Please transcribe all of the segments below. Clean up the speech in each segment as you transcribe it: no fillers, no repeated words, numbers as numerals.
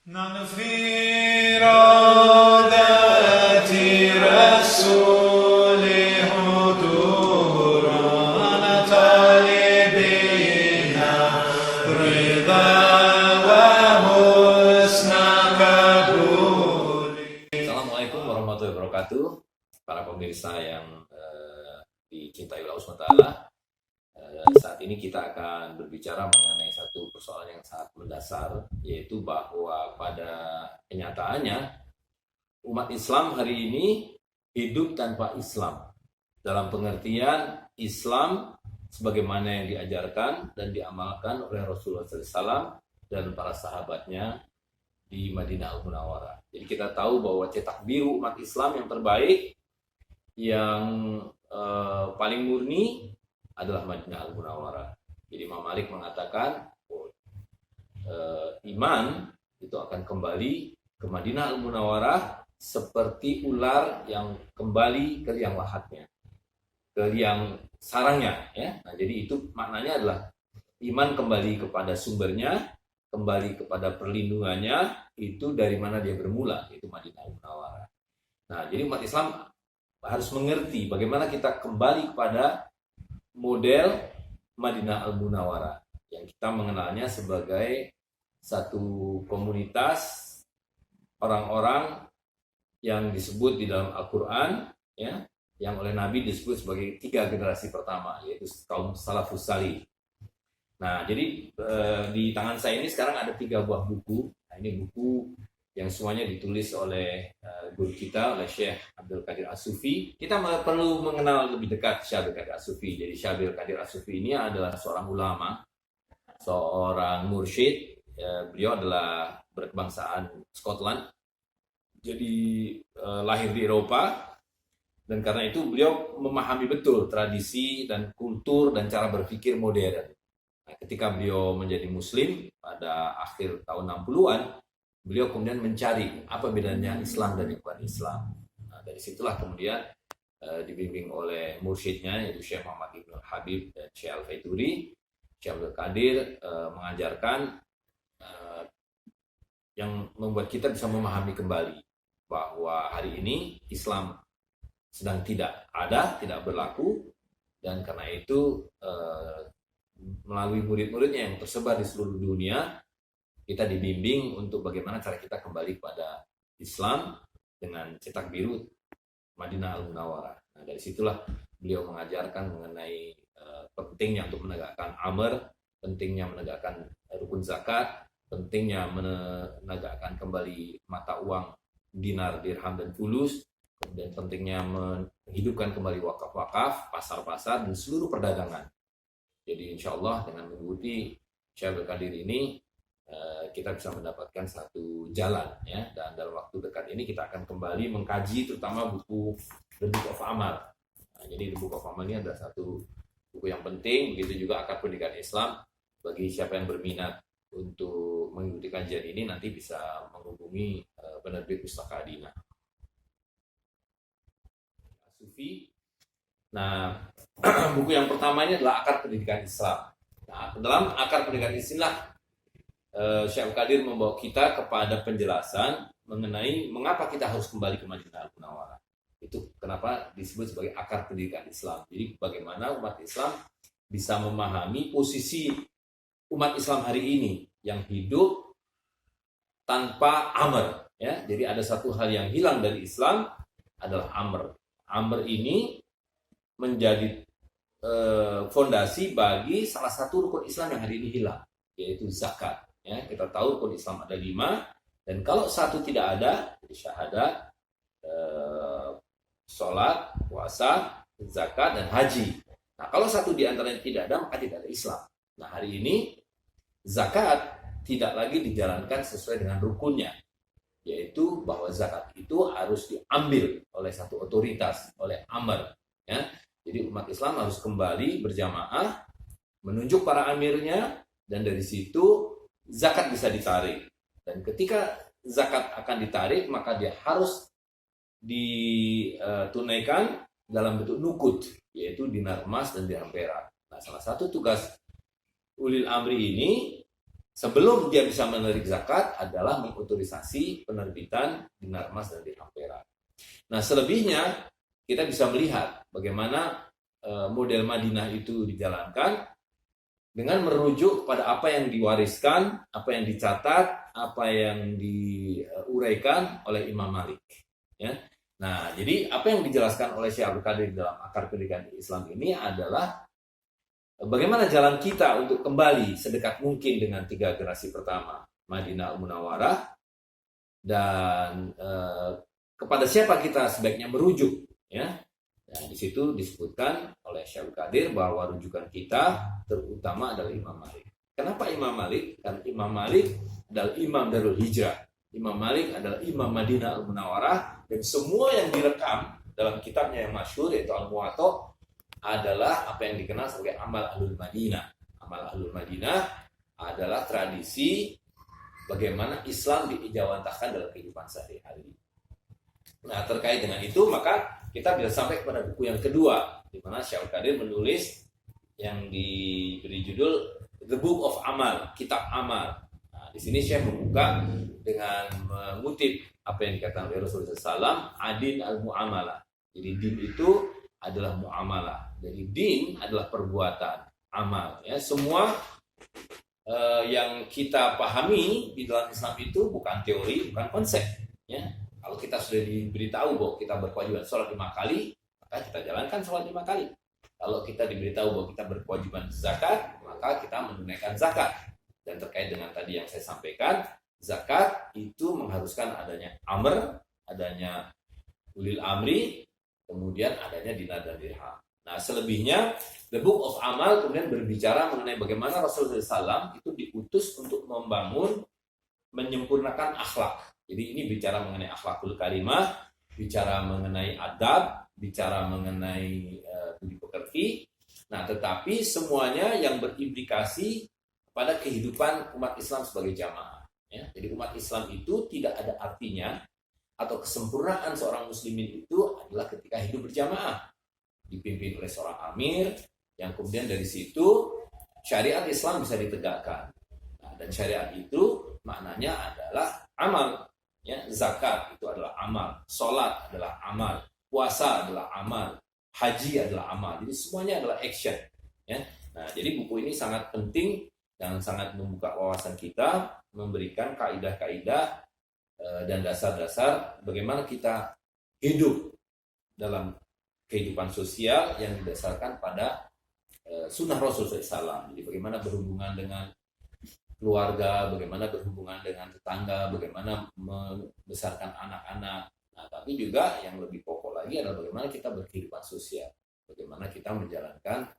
نحن في روضة رسول حضورنا طالبين رضا وحسن قبول. Assalamualaikum warahmatullahi wabarakatuh. Para pemirsa yang dicintai Allah SWT. Saat ini kita akan berbicara mengenai satu persoalan yang sangat mendasar, yaitu bahwa pada kenyataannya umat Islam hari ini hidup tanpa Islam. Dalam pengertian Islam sebagaimana yang diajarkan dan diamalkan oleh Rasulullah SAW dan para sahabatnya di Madinah Al-Munawwarah. Jadi kita tahu bahwa cetak biru umat Islam yang terbaik, yang paling murni adalah Madinah Al-Munawwarah. Jadi Imam Malik mengatakan iman itu akan kembali ke Madinah Al-Munawwarah seperti ular yang kembali ke liang lahatnya, ke liang sarangnya. Ya? Nah, jadi itu maknanya adalah iman kembali kepada sumbernya, kembali kepada perlindungannya, itu dari mana dia bermula, itu Madinah Al-Munawwarah. Nah, jadi umat Islam harus mengerti bagaimana kita kembali kepada model Madinah Al-Munawwarah yang kita mengenalnya sebagai satu komunitas orang-orang yang disebut di dalam Al-Quran, ya, yang oleh Nabi disebut sebagai 3 generasi pertama, yaitu kaum salafus salih. Nah, jadi di tangan saya ini sekarang ada 3 buah buku. Nah, ini buku yang semuanya ditulis oleh guru kita, oleh Syekh Abdul Qadir As-Sufi. Kita perlu mengenal lebih dekat Syekh Abdul Qadir As-Sufi. Jadi Syekh Abdul Qadir As-Sufi ini adalah seorang ulama, seorang mursyid. Beliau adalah berkebangsaan Scotland. Jadi lahir di Eropa. Dan karena itu beliau memahami betul tradisi dan kultur dan cara berpikir modern. Nah, ketika beliau menjadi muslim pada akhir tahun 60-an, beliau kemudian mencari apa bedanya Islam dan bukan Islam. Nah, dari situlah kemudian dibimbing oleh mursyidnya, yaitu Syekh Muhammad Ibn Habib dan Syekh Al-Faituri, Syekh Abdul Qadir mengajarkan yang membuat kita bisa memahami kembali bahwa hari ini Islam sedang tidak ada, tidak berlaku, dan karena itu melalui murid-muridnya yang tersebar di seluruh dunia, kita dibimbing untuk bagaimana cara kita kembali kepada Islam dengan cetak biru Madinah Al-Munawwarah. Nah, dari situlah beliau mengajarkan mengenai pentingnya untuk menegakkan amr, pentingnya menegakkan rukun zakat, pentingnya menegakkan kembali mata uang dinar, dirham, dan fulus, dan pentingnya menghidupkan kembali wakaf-wakaf, pasar-pasar, dan seluruh perdagangan. Jadi insya Allah dengan mengikuti Syekh Abdul Qadir ini, kita bisa mendapatkan satu jalan, ya. Dan dalam waktu dekat ini kita akan kembali mengkaji terutama buku The Book of Amal. Nah, jadi The Book of Amal ini adalah satu buku yang penting, begitu juga Akar Pendidikan Islam. Bagi siapa yang berminat untuk mengikuti kajian ini, nanti bisa menghubungi penerbit Pustaka Adina. Sufi. Nah, buku yang pertama ini adalah Akar Pendidikan Islam. Nah, dalam Akar Pendidikan Islam, Syekh Qadir membawa kita kepada penjelasan mengenai mengapa kita harus kembali ke Madinah Al-Munawwarah. Itu kenapa disebut sebagai akar pendidikan Islam. Jadi bagaimana umat Islam bisa memahami posisi umat Islam hari ini yang hidup tanpa amr, ya. Jadi ada satu hal yang hilang dari Islam adalah amr. Amr ini menjadi fondasi bagi salah satu rukun Islam yang hari ini hilang, yaitu zakat. Ya, kita tahu rukun Islam ada 5, dan kalau satu tidak ada, syahadat, sholat, puasa, zakat, dan haji. Nah, kalau satu di antaranya tidak ada, maka tidak ada Islam. Nah, hari ini zakat tidak lagi dijalankan sesuai dengan rukunnya, yaitu bahwa zakat itu harus diambil oleh satu otoritas, oleh amr. Ya. Jadi umat Islam harus kembali berjamaah, menunjuk para amirnya, dan dari situ zakat bisa ditarik. Dan ketika zakat akan ditarik, maka dia harus ditunaikan dalam bentuk nukut, yaitu dinar emas dan dirham perak. Nah, salah satu tugas ulil amri ini sebelum dia bisa menarik zakat adalah mengotorisasi penerbitan dinar emas dan dirham perak. Nah, selebihnya kita bisa melihat bagaimana model Madinah itu dijalankan dengan merujuk pada apa yang diwariskan, apa yang dicatat, apa yang diuraikan oleh Imam Malik. Ya. Nah, jadi apa yang dijelaskan oleh Syekh Abdul Qadir dalam Akar Pendidikan Islam ini adalah bagaimana jalan kita untuk kembali sedekat mungkin dengan 3 generasi pertama Madinah Al-Munawwarah, dan kepada siapa kita sebaiknya merujuk, ya. Nah, di situ disebutkan oleh Syekh Qadir bahwa rujukan kita terutama adalah Imam Malik. Kenapa Imam Malik? Karena Imam Malik adalah Imam Darul Hijrah. Imam Malik adalah Imam Madinah Al-Munawwarah, dan semua yang direkam dalam kitabnya yang masyhur yaitu Al-Muwatta adalah apa yang dikenal sebagai Amal Ahlul Madinah. Amal Ahlul Madinah adalah tradisi bagaimana Islam diijawantahkan dalam kehidupan sehari-hari. Nah, terkait dengan itu maka kita bisa sampai kepada buku yang kedua, di mana Syekh Qadir menulis yang diberi judul The Book of Amal, Kitab Amal. Nah, di sini Syekh membuka dengan mengutip apa yang dikatakan oleh Rasulullah SAW, adin al-mu'amalah. Jadi din itu adalah mu'amalah. Jadi din adalah perbuatan, amal. Ya, semua yang kita pahami di dalam Islam itu bukan teori, bukan konsep. Ya. Kalau kita sudah diberitahu bahwa kita berkewajiban sholat 5 kali, maka kita jalankan sholat 5 kali. Kalau kita diberitahu bahwa kita berkewajiban zakat, maka kita menunaikan zakat. Dan terkait dengan tadi yang saya sampaikan, zakat itu mengharuskan adanya amr, adanya ulil amri, kemudian adanya dinar dan dirham. Nah, selebihnya The Book of Amal kemudian berbicara mengenai bagaimana Rasulullah SAW itu diutus untuk membangun, menyempurnakan akhlak. Jadi ini bicara mengenai akhlakul karimah, bicara mengenai adab, bicara mengenai budi pekerti. Nah, tetapi semuanya yang berimplikasi pada kehidupan umat Islam sebagai jamaah. Ya, jadi umat Islam itu tidak ada artinya atau kesempurnaan seorang muslimin itu adalah ketika hidup berjamaah, dipimpin oleh seorang amir, yang kemudian dari situ syariat Islam bisa ditegakkan. Nah, dan syariat itu maknanya adalah amal. Ya, zakat itu adalah amal, sholat adalah amal, puasa adalah amal, haji adalah amal. Jadi semuanya adalah action. Ya. Nah, jadi buku ini sangat penting dan sangat membuka wawasan kita, memberikan kaidah-kaidah dan dasar-dasar bagaimana kita hidup dalam kehidupan sosial yang didasarkan pada sunnah Rasulullah SAW. Jadi bagaimana berhubungan dengan keluarga, bagaimana berhubungan dengan tetangga, bagaimana membesarkan anak-anak. Nah, tapi juga yang lebih pokok lagi adalah bagaimana kita berkehidupan sosial, bagaimana kita menjalankan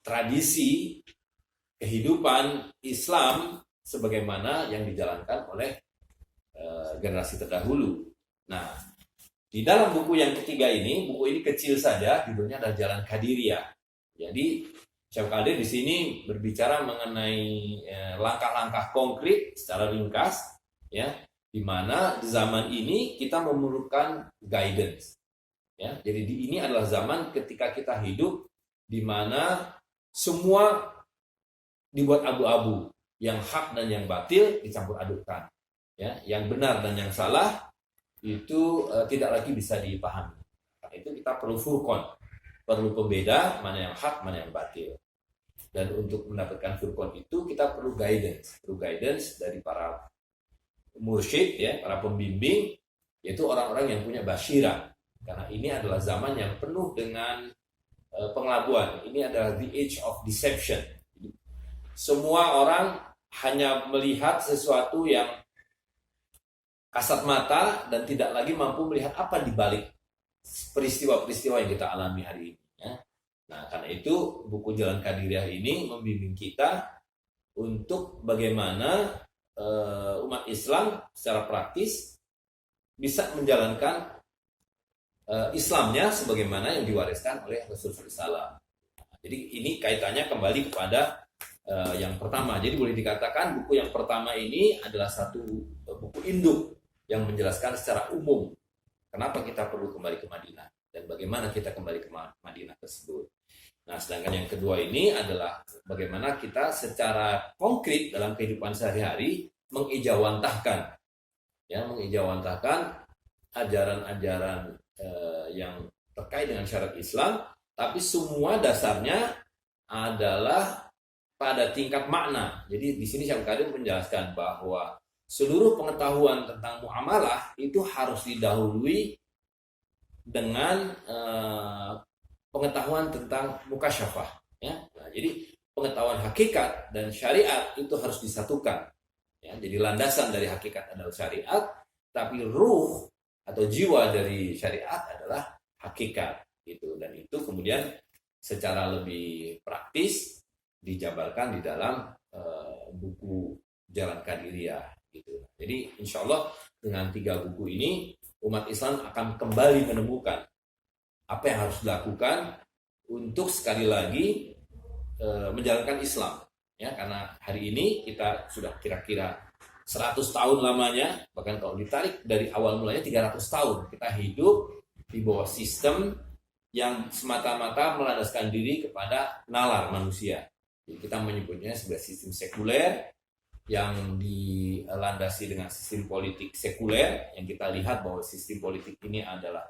tradisi kehidupan Islam sebagaimana yang dijalankan oleh generasi terdahulu. Nah, di dalam buku yang ketiga ini, buku ini kecil saja, judulnya adalah Jalan Qadiriyah. Jadi Syekh Qadir di sini berbicara mengenai langkah-langkah konkret secara ringkas, ya, di mana di zaman ini kita memerlukan guidance. Ya, jadi ini adalah zaman ketika kita hidup di mana semua dibuat abu-abu, yang hak dan yang batil dicampur adukkan. Ya, yang benar dan yang salah itu tidak lagi bisa dipahami. Karena itu kita perlu furqan. Perlu pembeda mana yang hak, mana yang batil. Dan untuk mendapatkan furqan itu kita perlu guidance dari para mursyid, ya, para pembimbing, yaitu orang-orang yang punya basyirah. Karena ini adalah zaman yang penuh dengan pengelabuan. Ini adalah the age of deception. Semua orang hanya melihat sesuatu yang kasat mata dan tidak lagi mampu melihat apa di balik peristiwa-peristiwa yang kita alami hari ini. Ya. Nah, karena itu buku Jalan Qadiriyah ini membimbing kita untuk bagaimana umat Islam secara praktis bisa menjalankan Islamnya sebagaimana yang diwariskan oleh Rasulullah SAW. Jadi ini kaitannya kembali kepada yang pertama. Jadi boleh dikatakan buku yang pertama ini adalah satu buku induk yang menjelaskan secara umum kenapa kita perlu kembali ke Madinah dan bagaimana kita kembali ke Madinah tersebut. Nah, sedangkan yang kedua ini adalah bagaimana kita secara konkret dalam kehidupan sehari-hari mengijawantahkan, ya, mengijawantahkan ajaran-ajaran yang terkait dengan syariat Islam, tapi semua dasarnya adalah pada tingkat makna. Jadi di sini Syekh Karim menjelaskan bahwa seluruh pengetahuan tentang muamalah itu harus didahului dengan pengetahuan tentang mukasyafah, ya. Nah, jadi pengetahuan hakikat dan syariat itu harus disatukan, ya. Jadi landasan dari hakikat adalah syariat, tapi ruh atau jiwa dari syariat adalah hakikat, gitu. Dan itu kemudian secara lebih praktis dijabarkan di dalam buku Jalan Qadiriyah, gitu. Jadi insya Allah dengan 3 buku ini umat Islam akan kembali menemukan apa yang harus dilakukan untuk sekali lagi menjalankan Islam, ya. Karena hari ini kita sudah kira-kira 100 tahun lamanya, bahkan kalau ditarik dari awal mulanya 300 tahun kita hidup di bawah sistem yang semata-mata melandaskan diri kepada nalar manusia. Jadi kita menyebutnya sebagai sistem sekuler yang dilandasi dengan sistem politik sekuler, yang kita lihat bahwa sistem politik ini adalah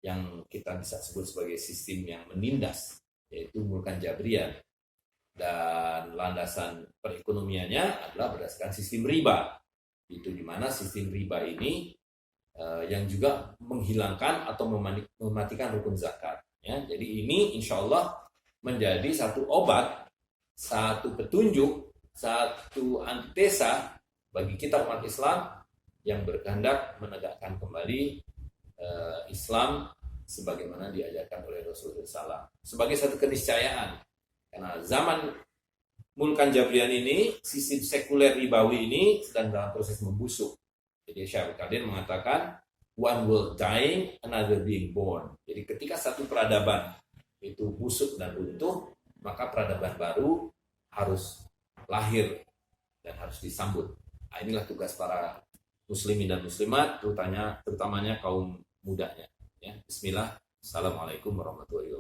yang kita bisa sebut sebagai sistem yang menindas, yaitu Mulkan Jabriyah, dan landasan perekonomiannya adalah berdasarkan sistem riba. Itu dimana sistem riba ini yang juga menghilangkan atau mematikan rukun zakat, ya. Jadi ini insya Allah menjadi satu obat, satu petunjuk, satu antitesa bagi kita umat Islam yang berkehendak menegakkan kembali Islam sebagaimana diajarkan oleh Rasulullah SAW, sebagai satu keniscayaan. Karena zaman Mulkan Jabrian ini, sistem sekuler ribawi ini sedang dalam proses membusuk. Jadi Syekh Qadir mengatakan one world dying, another being born. Jadi ketika satu peradaban itu busuk dan runtuh, maka peradaban baru harus lahir dan harus disambut. Nah, inilah tugas para muslimin dan muslimat, terutamanya kaum mudanya. Ya, Bismillah. Assalamualaikum warahmatullahi wabarakatuh.